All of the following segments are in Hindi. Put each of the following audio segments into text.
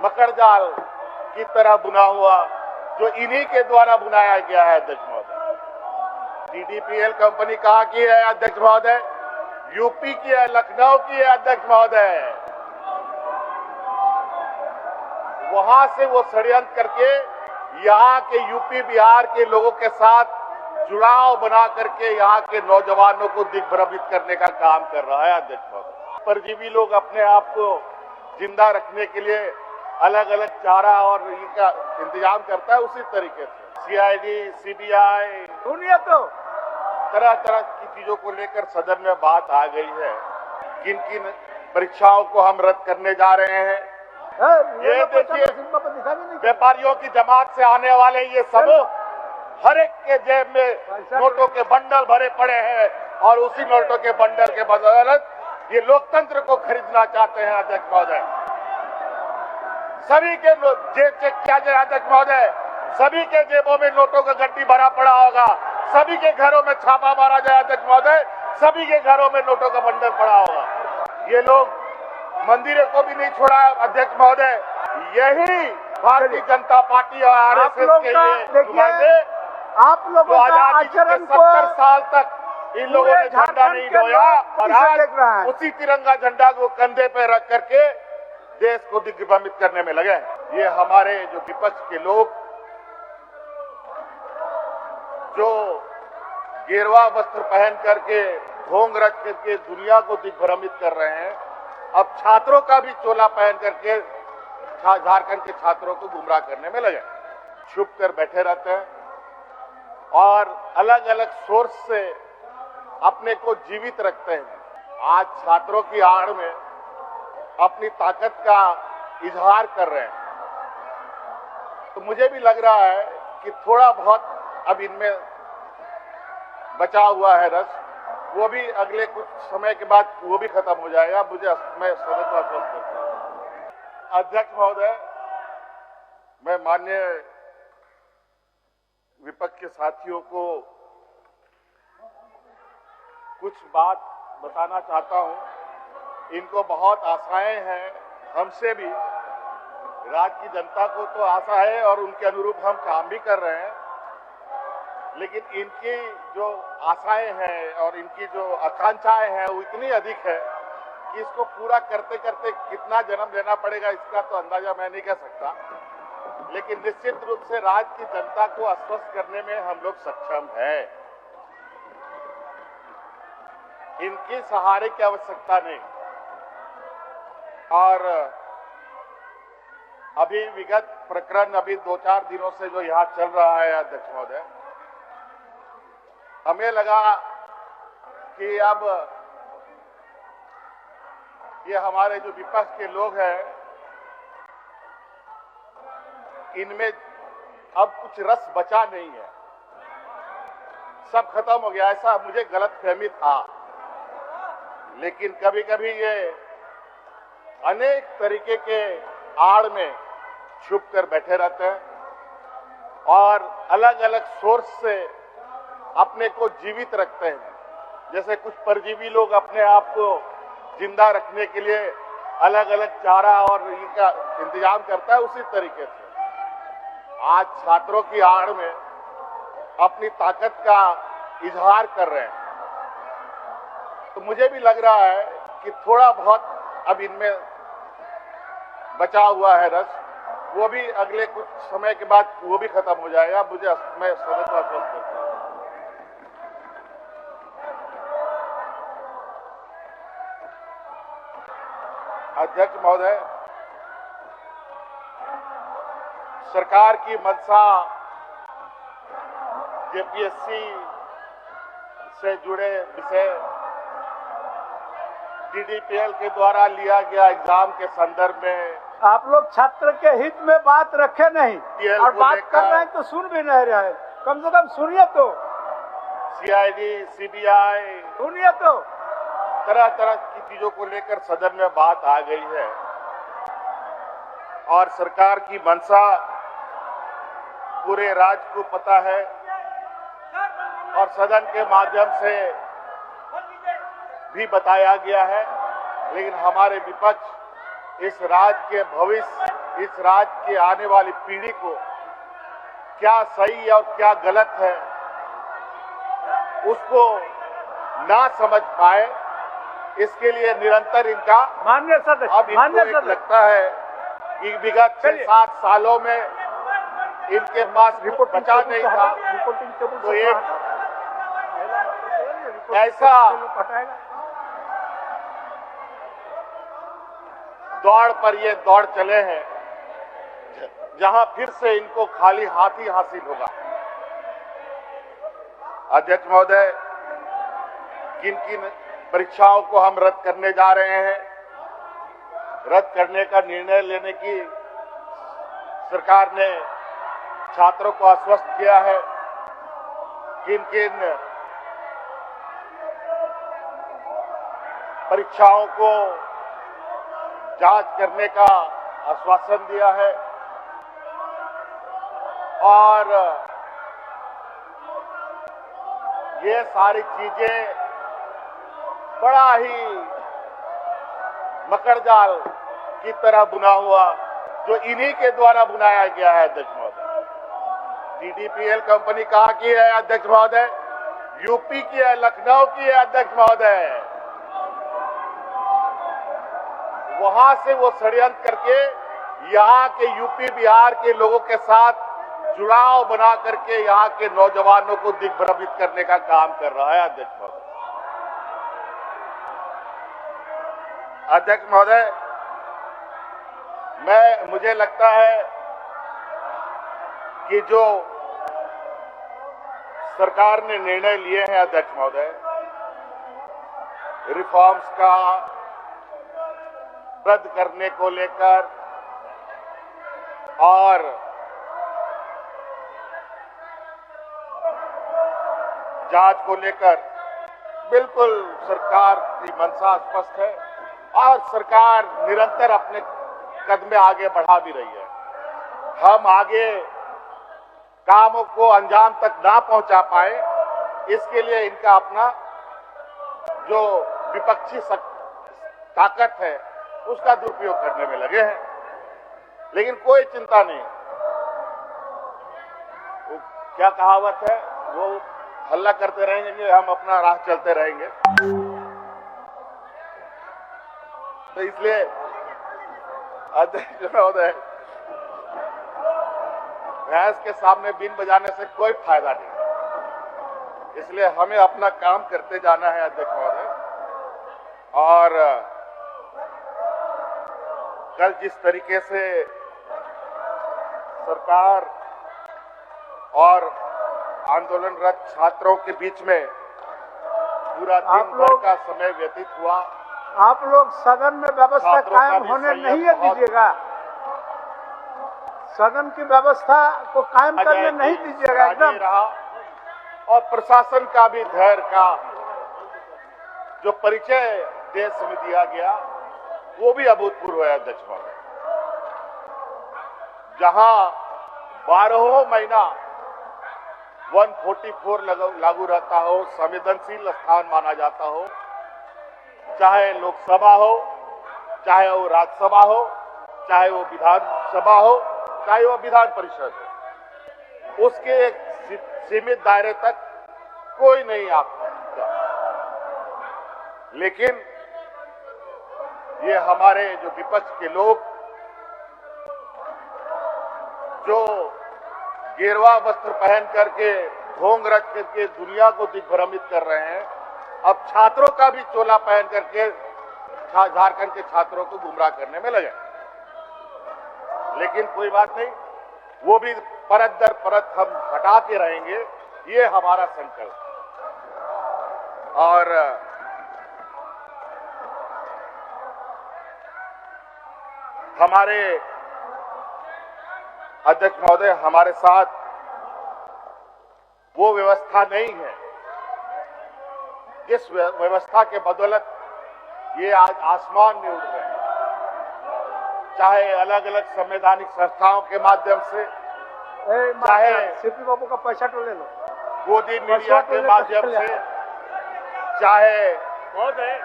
मकड़जाल की तरह बुना हुआ, जो इन्हीं के द्वारा बुनाया गया है अध्यक्ष महोदय। डीडीपीएल कंपनी कहाँ की है अध्यक्ष महोदय? यूपी की है, लखनऊ की है अध्यक्ष महोदय। वहां से वो षड्यंत्र करके यहाँ के यूपी बिहार के लोगों के साथ जुड़ाव बना करके यहाँ के नौजवानों को दिग्भ्रमित करने का काम कर रहा है अध्यक्ष महोदय। परजीवी लोग अपने आप को जिंदा रखने के लिए अलग अलग चारा और इनका इंतजाम करता है, उसी तरीके से सीआईडी, सीबीआई, सुनिए तो तरह तरह की चीजों को लेकर सदन में बात आ गई है। किन किन परीक्षाओं को हम रद्द करने जा रहे हैं, ये देखिए। व्यापारियों की जमात से आने वाले ये सब हर एक के जेब में नोटों के बंडल भरे पड़े हैं और उसी नोटों के बंडल के बदौलत ये लोकतंत्र को खरीदना चाहते हैं अध्यक्ष महोदय। सभी के जेब चेक किया जाए अध्यक्ष महोदय, सभी के जेबों में नोटों का गड्डी भरा पड़ा होगा, सभी के घरों में छापा मारा जाए अध्यक्ष महोदय, सभी के घरों में नोटों का बंडल पड़ा होगा। ये लोग मंदिरों को भी नहीं छोड़ा अध्यक्ष महोदय। यही भारतीय जनता पार्टी और आरएसएस के ये नुमाइंदे, आप लोगों का आचरण को 70 साल तक इन लोगों ने झंडा नहीं ढोया और आज उसी तिरंगा झंडा को कंधे पे रख करके देश को दिग्भ्रमित करने में लगे। ये हमारे जो विपक्ष के लोग जो गेरुआ वस्त्र पहन करके ढोंग रख करके दुनिया को दिग्भ्रमित कर रहे हैं, अब छात्रों का भी चोला पहन करके झारखंड के छात्रों को गुमराह करने में लगे। छुप कर बैठे रहते हैं और अलग अलग सोर्स से अपने को जीवित रखते हैं। आज छात्रों की आड़ में अपनी ताकत का इजहार कर रहे हैं, तो मुझे भी लग रहा है कि थोड़ा बहुत अब इनमें बचा हुआ है रस, वो भी अगले कुछ समय के बाद वो भी खत्म हो जाएगा। मैं सदैव आश्वस्त करता हूं अध्यक्ष महोदय। मैं माननीय विपक्ष के साथियों को कुछ बात बताना चाहता हूं। इनको बहुत आशाएं हैं, हमसे भी, राज्य की जनता को तो आशा है और उनके अनुरूप हम काम भी कर रहे हैं, लेकिन इनकी जो आशाएं हैं और इनकी जो आकांक्षाएं हैं वो इतनी अधिक है कि इसको पूरा करते करते कितना जन्म लेना पड़ेगा इसका तो अंदाजा मैं नहीं कर सकता, लेकिन निश्चित रूप से राज्य की जनता को आश्वस्त करने में हम लोग सक्षम हैं। इनकी सहारे की आवश्यकता नहीं। और अभी विगत प्रकरण अभी 2-4 दिनों से जो यहाँ चल रहा है अध्यक्ष महोदय, हमें लगा कि अब ये हमारे जो विपक्ष के लोग हैं इनमें अब कुछ रस बचा नहीं है, सब खत्म हो गया, ऐसा मुझे गलतफहमी था। लेकिन कभी कभी ये अनेक तरीके के आड़ में छुप कर बैठे रहते हैं और अलग अलग सोर्स से अपने को जीवित रखते हैं। जैसे कुछ परजीवी लोग अपने आप को जिंदा रखने के लिए अलग अलग चारा और इनका इंतजाम करता है, उसी तरीके से आज छात्रों की आड़ में अपनी ताकत का इजहार कर रहे हैं, तो मुझे भी लग रहा है कि थोड़ा बहुत अब इनमें बचा हुआ है रस, वो भी अगले कुछ समय के बाद वो भी खत्म हो जाएगा। मैं सदैव आश्वस्त करता हूं अध्यक्ष महोदय। सरकार की मंशा जेपीएससी से जुड़े विषय डीडीपीएल के द्वारा लिया गया एग्जाम के संदर्भ में आप लोग छात्र के हित में बात रखे नहीं और बात कर रहे हैं तो सुन भी नहीं रहे, कम से कम सुनिए तो। सीआईडी, सीबीआई, सुनिए तो तरह तरह की चीजों को लेकर सदन में बात आ गई है और सरकार की मंशा पूरे राज्य को पता है और सदन के माध्यम से भी बताया गया है, लेकिन हमारे विपक्ष इस राज्य के भविष्य, इस राज्य के आने वाली पीढ़ी को क्या सही है और क्या गलत है उसको ना समझ पाए, इसके लिए निरंतर इनका माननीय सदस्य, अब इनको एक लगता है कि विगत 6-7 सालों में इनके पास रिपोर्ट बचा नहीं था, तो एक ऐसा दौड़ पर ये दौड़ चले हैं जहां फिर से इनको खाली हाथ ही हासिल होगा। अध्यक्ष महोदय, किन किन परीक्षाओं को हम रद्द करने जा रहे हैं, रद्द करने का निर्णय लेने की सरकार ने छात्रों को आश्वस्त किया है। किन किन परीक्षाओं को जांच करने का आश्वासन दिया है और ये सारी चीजें बड़ा ही मकड़जाल की तरह बुना हुआ जो इन्हीं के द्वारा बुनाया गया है। अध्यक्ष महोदय, TDPL कंपनी कहाँ की है अध्यक्ष महोदय? यूपी की है, लखनऊ की है अध्यक्ष महोदय। वहां से वो षड्यंत्र करके यहाँ के यूपी बिहार के लोगों के साथ जुड़ाव बना करके यहाँ के नौजवानों को दिग्भ्रमित करने का काम कर रहा है। अध्यक्ष महोदय, अध्यक्ष महोदय, मुझे लगता है कि जो सरकार ने निर्णय लिए हैं अध्यक्ष महोदय, रिफॉर्म्स का रद्द करने को लेकर और जांच को लेकर बिल्कुल सरकार की मंशा स्पष्ट है और सरकार निरंतर अपने कदम आगे बढ़ा भी रही है। हम आगे कामों को अंजाम तक ना पहुंचा पाए, इसके लिए इनका अपना जो विपक्षी ताकत है उसका दुरुपयोग करने में लगे हैं, लेकिन कोई चिंता नहीं। वो क्या कहावत है, वो हल्ला करते रहेंगे, हम अपना राह चलते रहेंगे। तो इसलिए अध्यक्ष महोदय, भैंस के सामने बीन बजाने से कोई फायदा नहीं, इसलिए हमें अपना काम करते जाना है अध्यक्ष महोदय। और कल जिस तरीके से सरकार और आंदोलनरत छात्रों के बीच में पूरा दिन भर का समय व्यतीत हुआ, आप लोग सदन में व्यवस्था कायम होने नहीं दीजिएगा, सदन की व्यवस्था को कायम करने नहीं दीजिएगा एकदम रहा। और प्रशासन का भी धैर्य का जो परिचय देश में दिया गया वो भी अभूतपूर्व है अध्यक्ष महोदय। जहां 12 महीना 144 लागू रहता हो, संवेदनशील स्थान माना जाता हो, चाहे लोकसभा हो, चाहे वो राज्यसभा हो, चाहे वो विधानसभा हो, चाहे वो विधान परिषद हो, उसके एक सीमित दायरे तक कोई नहीं आ सकता। लेकिन ये हमारे जो विपक्ष के लोग जो गेरुआ वस्त्र पहन करके ढोंग रच करके दुनिया को दिग्भ्रमित कर रहे हैं, अब छात्रों का भी चोला पहन करके झारखंड के छात्रों को गुमराह करने में लगे। लेकिन कोई बात नहीं, वो भी परत दर परत हम हटाते रहेंगे, ये हमारा संकल्प। और हमारे अध्यक्ष महोदय, हमारे साथ वो व्यवस्था नहीं है जिस व्यवस्था के बदौलत ये आज आसमान में उड़ रहे हैं, चाहे अलग अलग संवैधानिक संस्थाओं के माध्यम से, चाहे सीपी बाबू का पैसा तो ले लो, गोदी मीडिया के माध्यम से, चाहे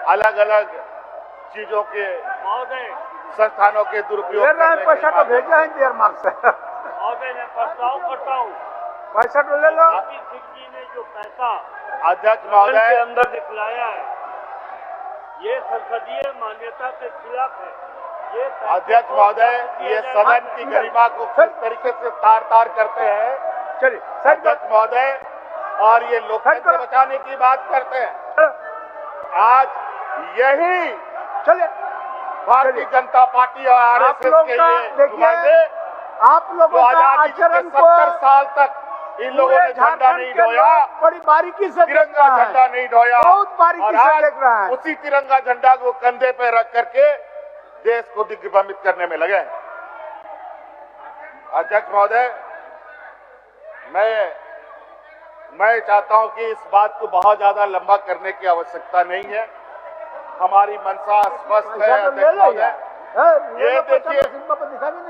अलग अलग चीजों के संस्थानों के दुरुपयोग पैसा तो भेजा है देर मार्ग से। महोदय मैं प्रस्ताव करता हूँ, पैसा तो ले लो। सिंह जी ने जो पैसा अध्यक्ष के महोदय, अंदर दिखलाया है, ये संसदीय मान्यता के खिलाफ है। ये अध्यक्ष महोदय, ये सदन की गरिमा को किस तरीके से तार करते हैं चलिए अध्यक्ष महोदय, और ये लोकतंत्र बचाने की बात करते हैं। आज यही चलिए भारतीय जनता पार्टी और आरएसएस के लिए नुमाइंदे आप लोगों जो का आजादी के आचरण को 70 साल तक इन लोगों ने झंडा नहीं ढोया, बड़ी बारीकी से तिरंगा झंडा नहीं ढोया, बहुत बारीकी और से आज देख रहा है। उसी तिरंगा झंडा को कंधे पे रख करके देश को दिग्भ्रमित करने में लगे हैं। अध्यक्ष महोदय, मैं चाहता हूं कि इस बात को बहुत ज्यादा लंबा करने की आवश्यकता नहीं है। हमारी मंशा स्पष्ट है अध्यक्ष महोदय। ये देखिए,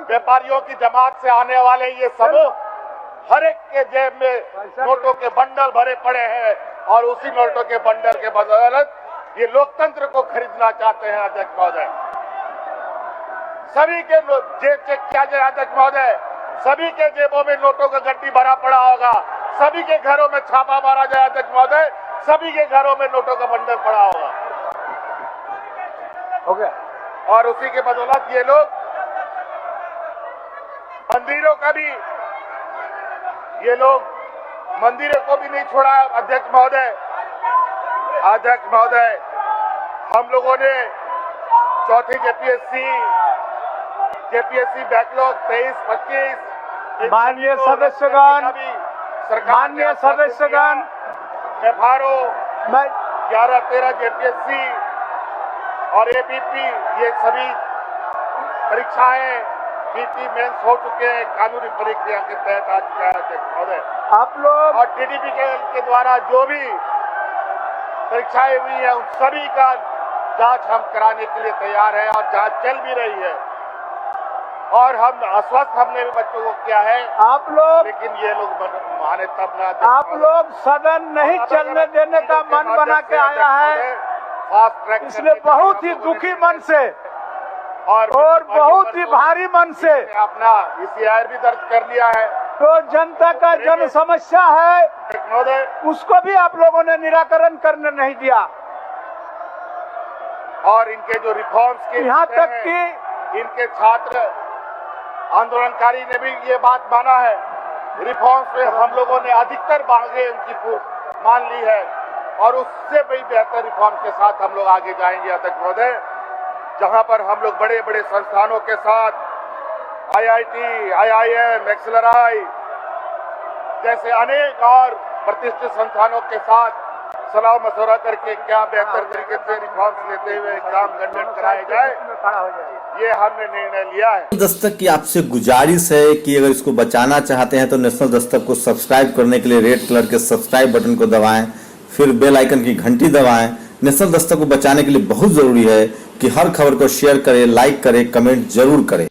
व्यापारियों की जमात से आने वाले ये समूह हर एक के जेब में नोटों के बंडल भरे पड़े हैं, और उसी नोटों के बंडल के बदौलत ये लोकतंत्र को खरीदना चाहते हैं अध्यक्ष महोदय। सभी के जेब चेक किया जाए अध्यक्ष महोदय, सभी के जेबों में नोटों का गड्डी भरा पड़ा होगा, सभी के घरों में छापा मारा जाए अध्यक्ष महोदय, सभी के घरों में नोटों का बंडल पड़ा होगा। हो गया। और उसी के बदौलत ये लोग मंदिरों को भी नहीं छोड़ा अध्यक्ष महोदय। अध्यक्ष महोदय, हम लोगों ने चौथी जेपीएससी बैकलॉग 23-25 माननीय सदस्यगण, माननीय सदस्यगण, एफआरओ मैं 11-13 जेपीएससी और एबीपी, ये सभी परीक्षाएं पीटी मेंस हो चुके हैं, कानूनी प्रक्रिया के तहत आ चुका है अध्यक्ष महोदय। आप लोग और टीडीपी के द्वारा जो भी परीक्षाएं हुई है उन सभी का जांच हम कराने के लिए तैयार है, और जांच चल भी रही है, और हम आश्वस्त हमने भी बच्चों को किया है। आप लोग, लेकिन ये लोग माने तब ना। आप लोग सदन नहीं चलने देने का मन बना के आया है, फास्ट ट्रैक, इसलिए बहुत ही दुखी मन से और बहुत ही भारी मन से अपना ECIR भी दर्ज कर लिया है। तो जनता का जन समस्या है, महोदय, उसको भी आप लोगों ने निराकरण करने नहीं दिया। और इनके जो रिफॉर्म्स के यहाँ तक कि इनके छात्र आंदोलनकारी ने भी ये बात माना है। रिफॉर्म्स में हम लोगों ने अधिकतर मांगे उनकी मान ली है, और उससे भी बेहतर रिफॉर्म के साथ हम लोग आगे जाएंगे अध्यक्ष महोदय, जहां पर हम लोग बड़े बड़े संस्थानों के साथ IIT, IIM, एक्सेलराई जैसे अनेक और प्रतिष्ठित संस्थानों के साथ सलाह मशवरा करके क्या बेहतर तरीके से रिफॉर्म्स लेते हुए एग्जाम कंडक्ट कराया जाए, ये हमने निर्णय लिया है। दस्तक की आपसे गुजारिश है कि अगर इसको बचाना चाहते हैं तो नेशनल दस्तक को सब्सक्राइब करने के लिए रेड कलर के सब्सक्राइब बटन को दबाएं, फिर बेल आइकन की घंटी दबाएं। नेशनल दस्तक को बचाने के लिए बहुत जरूरी है कि हर खबर को शेयर करें, लाइक करें, कमेंट जरूर करें।